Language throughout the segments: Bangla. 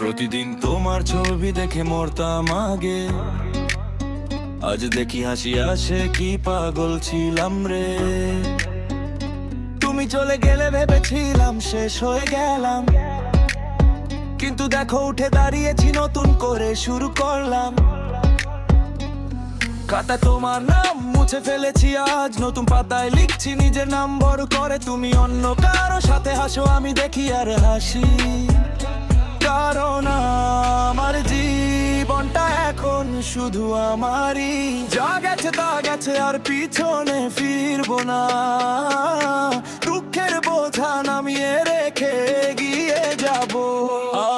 প্রতিদিন তোমার ছবি দেখে মরতাম আগে, আজ দেখি হাসি আসে, কি পাগল ছিলাম রে। তুমি চলে গেলে ভেবেছিলাম শেষ হয়ে গেলাম, কিন্তু দেখো উঠে দাঁড়িয়েছি, নতুন করে শুরু করলাম। খাতা তোমার নাম মুছে ফেলেছি, আজ নতুন পাতায় লিখছি নিজের নাম বড় করে। তুমি অন্য কারো সাথে হাসো, আমি দেখি আর হাসি, কারণ আমার জীবনটা এখন শুধু আমারই। যা গেছে তা গেছে, আর পিছনে ফিরবো না। দুঃখের বোঝা নামিয়ে রেখে এগিয়ে যাব,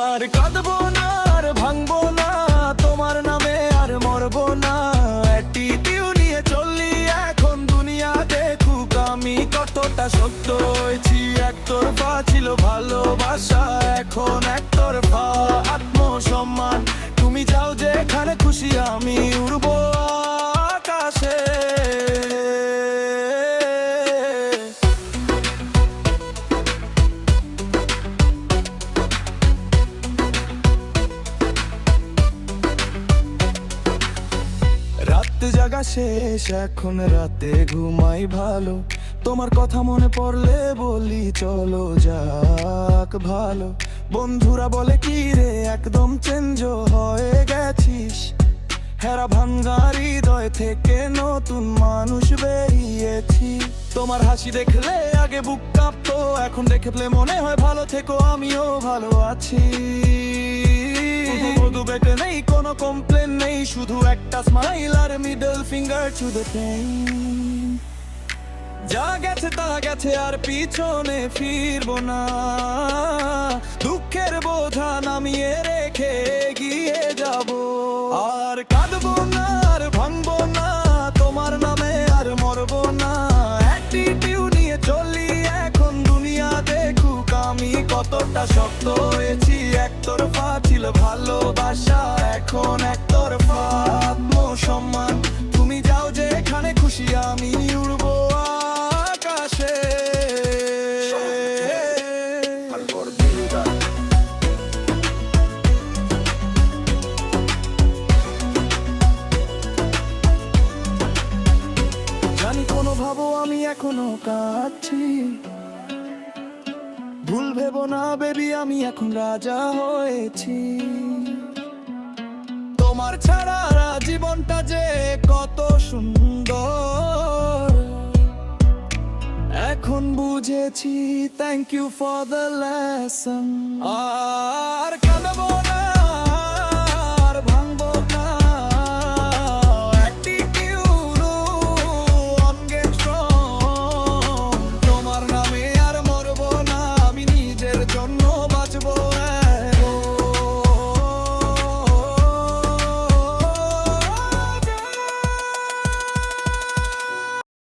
আর কাঁদবো না, আর ভাঙবো না, তোমার নামে আর মরবো না। অ্যাটিটিউড নিয়ে চললি এখন, দুনিয়া দেখুক আমি কতটা সত্য হয়েছি। একতরফা ছিল ভালোবাসা, এখন একতরফা আত্মসম্মান। তুমি যাও যেখানে খুশি, আমি উড়বো আকাশে। রাত জাগা শেষ, এখন রাতে ঘুমাই ভালো। তোমার কথা মনে পড়লে বলি চলো যাক ভালো। বন্ধুরা বলে কি রে একদম চেঞ্জ হয়ে গেছিস, হেরা ভাঙ্গা হৃদয় থেকে নতুন মানুষ বেরিয়েছি। তোমার হাসি দেখলে আগে বুক কাঁপতো, এখন দেখলে মনে হয় ভালো থেকো, আমিও ভালো আছি। শুধু বেটে নেই, কোনো কমপ্লেন নেই, শুধু একটা স্মাইল আর middle finger to the pain. যা গেছে তা গেছে, আর পিছনে ফিরবো না। দুঃখের বোঝা নামিয়ে রেখে এগিয়ে যাব, আর কাঁদবো না, আর ভাঙবো না, তোমার নামে আর মরবো না। অ্যাটিটিউড নিয়ে চলি এখন, দুনিয়া দেখুক আমি কতটা শক্ত হয়েছি। একতরফা ছিল ভালোবাসা, এখন একতরফা আত্মসম্মান। তুমি যাও যেখানে খুশি, আমি উড়বো আকাশে। জানি কোনো ভাবো আমি এখনো কাঁদছি, ভুল ভেবো না বেবি, আমি এখন রাজা হয়েছি। তোমার ছাড়া জীবনটা যে কত সুন্দর এখন বুঝেছি। Thank you for the lesson. R